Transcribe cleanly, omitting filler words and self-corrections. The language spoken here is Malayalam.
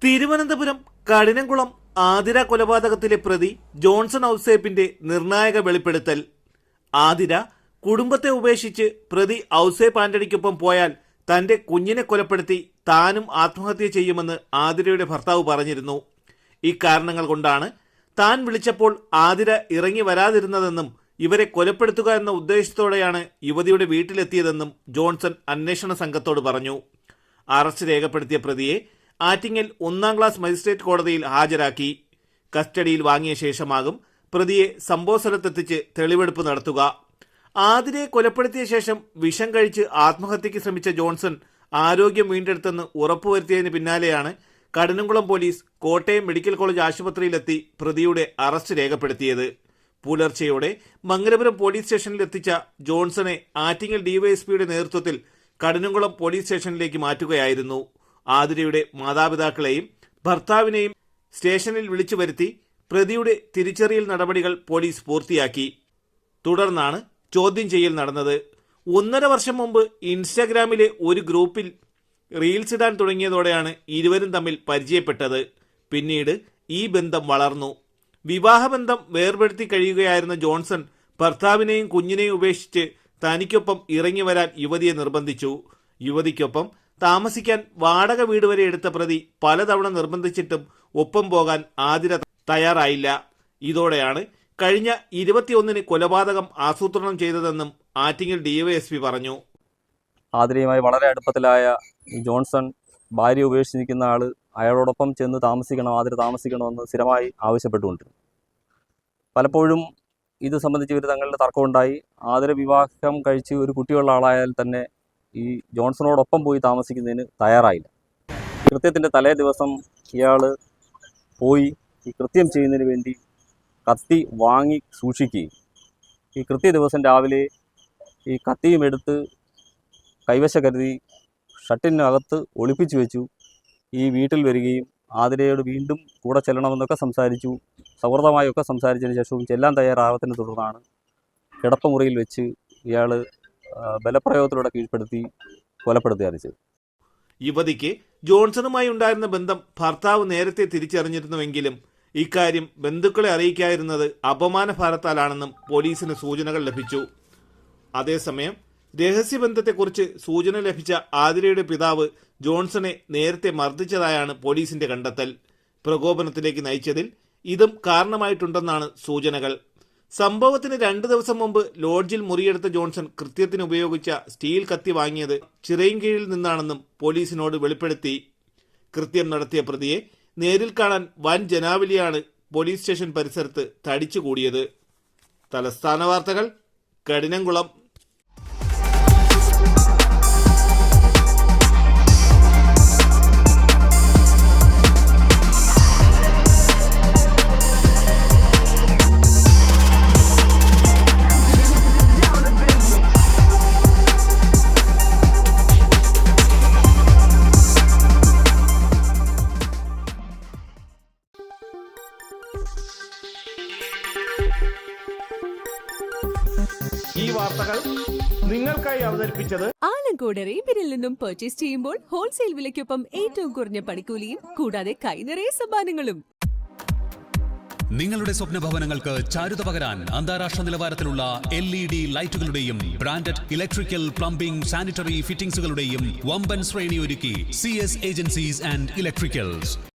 തിരുവനന്തപുരം കഠിനംകുളം ആതിര കൊലപാതകത്തിലെ പ്രതി ജോൺസൺ ഔസേപ്പിന്റെ നിർണായക വെളിപ്പെടുത്തൽ. ആതിര കുടുംബത്തെ ഉപേക്ഷിച്ച് പ്രതി ഔസേപ്പ് ആന്റണിക്കൊപ്പം പോയാൽ തന്റെ കുഞ്ഞിനെ കൊലപ്പെടുത്തി താനും ആത്മഹത്യ ചെയ്യുമെന്ന് ആതിരയുടെ ഭർത്താവ് പറഞ്ഞിരുന്നു. ഇക്കാരണങ്ങൾ കൊണ്ടാണ് താൻ വിളിച്ചപ്പോൾ ആതിര ഇറങ്ങി വരാതിരുന്നതെന്നും ഇവരെ കൊലപ്പെടുത്തുക എന്ന ഉദ്ദേശത്തോടെയാണ് യുവതിയുടെ വീട്ടിലെത്തിയതെന്നും ജോൺസൺ അന്വേഷണ സംഘത്തോട് പറഞ്ഞു. അറസ്റ്റ് രേഖപ്പെടുത്തിയ പ്രതിയെ ആറ്റിങ്ങൽ 1-ാം ക്ലാസ് മജിസ്ട്രേറ്റ് കോടതിയിൽ ഹാജരാക്കി. കസ്റ്റഡിയിൽ വാങ്ങിയ ശേഷമാകും പ്രതിയെ സംഭവസ്ഥലത്തെത്തിച്ച് തെളിവെടുപ്പ് നടത്തുക. ആതിരയെ കൊലപ്പെടുത്തിയ ശേഷം വിഷം കഴിച്ച് ആത്മഹത്യയ്ക്ക് ശ്രമിച്ച ജോൺസൺ ആരോഗ്യം വീണ്ടെടുത്തെന്ന് ഉറപ്പുവരുത്തിയതിന് പിന്നാലെയാണ് Kadinamkulam police Kottayam medical college ആശുപത്രിയിലെത്തി പ്രതിയുടെ അറസ്റ്റ് രേഖപ്പെടുത്തിയത്. പുലർച്ചെയോടെ മംഗലപുരം പോലീസ് സ്റ്റേഷനിലെത്തിച്ച ജോൺസനെ ആറ്റിങ്ങൽ ഡിവൈഎസ്പിയുടെ നേതൃത്വത്തിൽ കഠിനംകുളം പോലീസ് സ്റ്റേഷനിലേക്ക് മാറ്റുകയായിരുന്നു. ആതിരയുടെ മാതാപിതാക്കളെയും ഭർത്താവിനെയും സ്റ്റേഷനിൽ വിളിച്ചു വരുത്തി പ്രതിയുടെ തിരിച്ചറിയൽ നടപടികൾ പോലീസ് പൂർത്തിയാക്കി. തുടർന്നാണ് ചോദ്യം ചെയ്യൽ നടന്നത്. 1.5 വർഷം മുമ്പ് ഇൻസ്റ്റാഗ്രാമിലെ ഒരു ഗ്രൂപ്പിൽ റീൽസ് ഇടാൻ തുടങ്ങിയതോടെയാണ് ഇരുവരും തമ്മിൽ പരിചയപ്പെട്ടത്. പിന്നീട് ഈ ബന്ധം വളർന്നു. വിവാഹബന്ധം വേർപെടുത്തി കഴിയുകയായിരുന്ന ജോൺസൺ ഭർത്താവിനെയും കുഞ്ഞിനെയും ഉപേക്ഷിച്ച് തനിക്കൊപ്പം ഇറങ്ങി വരാൻ യുവതിയെ നിർബന്ധിച്ചു. യുവതിക്കൊപ്പം താമസിക്കാൻ വാടക വീട് വരെ എടുത്ത പ്രതി പലതവണ നിർബന്ധിച്ചിട്ടും ഒപ്പം പോകാൻ ആതിര തയ്യാറായില്ല. ഇതോടെയാണ് കഴിഞ്ഞ 21-ന് കൊലപാതകം ആസൂത്രണം ചെയ്തതെന്നും ആറ്റിങ്ങൽ ഡിവൈഎസ്പി പറഞ്ഞു. ആതിരയുമായി വളരെ അടുപ്പത്തിലായ ജോൺസൺ ഭാര്യ ഉപേക്ഷിച്ചിരിക്കുന്ന ആൾ അയാളോടൊപ്പം ചെന്ന് താമസിക്കണം, ആതിര താമസിക്കണമെന്ന് സ്ഥിരമായി ആവശ്യപ്പെട്ടുകൊണ്ടിരുന്നു. പലപ്പോഴും ഇത് സംബന്ധിച്ച് ഇവർ തങ്ങളുടെ തർക്കമുണ്ടായി. ആതിര വിവാഹം കഴിച്ച് ഒരു കുട്ടിയുള്ള ആളായാൽ തന്നെ ഈ ജോൺസണോടൊപ്പം പോയി താമസിക്കുന്നതിന് തയ്യാറായില്ല. കൃത്യത്തിൻ്റെ തലേ ദിവസം ഇയാൾ പോയി ഈ കൃത്യം ചെയ്യുന്നതിന് വേണ്ടി കത്തി വാങ്ങി സൂക്ഷിക്കുകയും ഈ കൃത്യ ദിവസം രാവിലെ ഈ കത്തിയും എടുത്ത് കൈവശ കരുതി ഷട്ടിനകത്ത് ഒളിപ്പിച്ചു വെച്ചു. ഈ വീട്ടിൽ വരികയും ആതിരയോട് വീണ്ടും കൂടെ ചെല്ലണമെന്നൊക്കെ സംസാരിച്ചു. സൗഹൃദമായൊക്കെ സംസാരിച്ചതിന് ശേഷവും ചെല്ലാൻ തയ്യാറാവത്തിനെ തുടർന്നാണ് കിടപ്പമുറിയിൽ വെച്ച് ഇയാൾ ബലപ്രയോഗത്തിലൂടെ കീഴ്പ്പെടുത്തി കൊലപ്പെടുത്തുകയാണ് ചെയ്തത്. യുവതിക്ക് ജോൺസണുമായി ഉണ്ടായിരുന്ന ബന്ധം ഭർത്താവ് നേരത്തെ തിരിച്ചറിഞ്ഞിരുന്നുവെങ്കിലും ഇക്കാര്യം ബന്ധുക്കളെ അറിയിക്കാതിരുന്നത് അപമാനഭാരത്താലാണെന്നും പോലീസിന് സൂചനകൾ ലഭിച്ചു. അതേസമയം രഹസ്യബന്ധത്തെക്കുറിച്ച് സൂചന ലഭിച്ച ആതിരയുടെ പിതാവ് ജോൺസണെ നേരത്തെ മർദ്ദിച്ചതായാണ് പോലീസിന്റെ കണ്ടെത്തൽ. പ്രകോപനത്തിലേക്ക് നയിച്ചതിൽ ഇതും കാരണമായിട്ടുണ്ടെന്നാണ് സൂചനകൾ. സംഭവത്തിന് 2 ദിവസം മുമ്പ് ലോഡ്ജിൽ മുറിയെടുത്ത ജോൺസൺ കൃത്യത്തിന് ഉപയോഗിച്ച സ്റ്റീൽ കത്തി വാങ്ങിയത് ചിറയിൻകീഴിൽ നിന്നാണെന്നും പോലീസിനോട് വെളിപ്പെടുത്തി. കൃത്യം നടത്തിയ പ്രതിയെ നേരിൽ കാണാൻ വൻ ജനാവലിയാണ് പോലീസ് സ്റ്റേഷൻ പരിസരത്ത് തടിച്ചുകൂടിയത്. തലസ്ഥാന വാർത്തകൾ, കഠിനംകുളം. ഈ വാർത്തകൾ നിങ്ങൾക്കായി അവതരിപ്പിച്ചത് ആലങ്കോട് റീബിനിൽ നിന്നും പർച്ചേസ് ചെയ്യുമ്പോൾ ഹോൾസെയിൽ വിലയ്ക്കൊപ്പം ഏറ്റവും കുറഞ്ഞ പണിക്കൂലിയും കൂടാതെ കൈനിറയ സമ്മാനങ്ങളും. നിങ്ങളുടെ സ്വപ്ന ഭവനങ്ങൾക്ക് ചാരുത പകരാൻ അന്താരാഷ്ട്ര നിലവാരത്തിലുള്ള LED ലൈറ്റുകളുടെയും ബ്രാൻഡഡ് ഇലക്ട്രിക്കൽ, പ്ലംബിംഗ്, സാനിറ്ററി ഫിറ്റിംഗ്സുകളുടെയും വമ്പൻ ശ്രേണി ഒരുക്കി CS ഏജൻസീസ് ആൻഡ് ഇലക്ട്രിക്കൽസ്.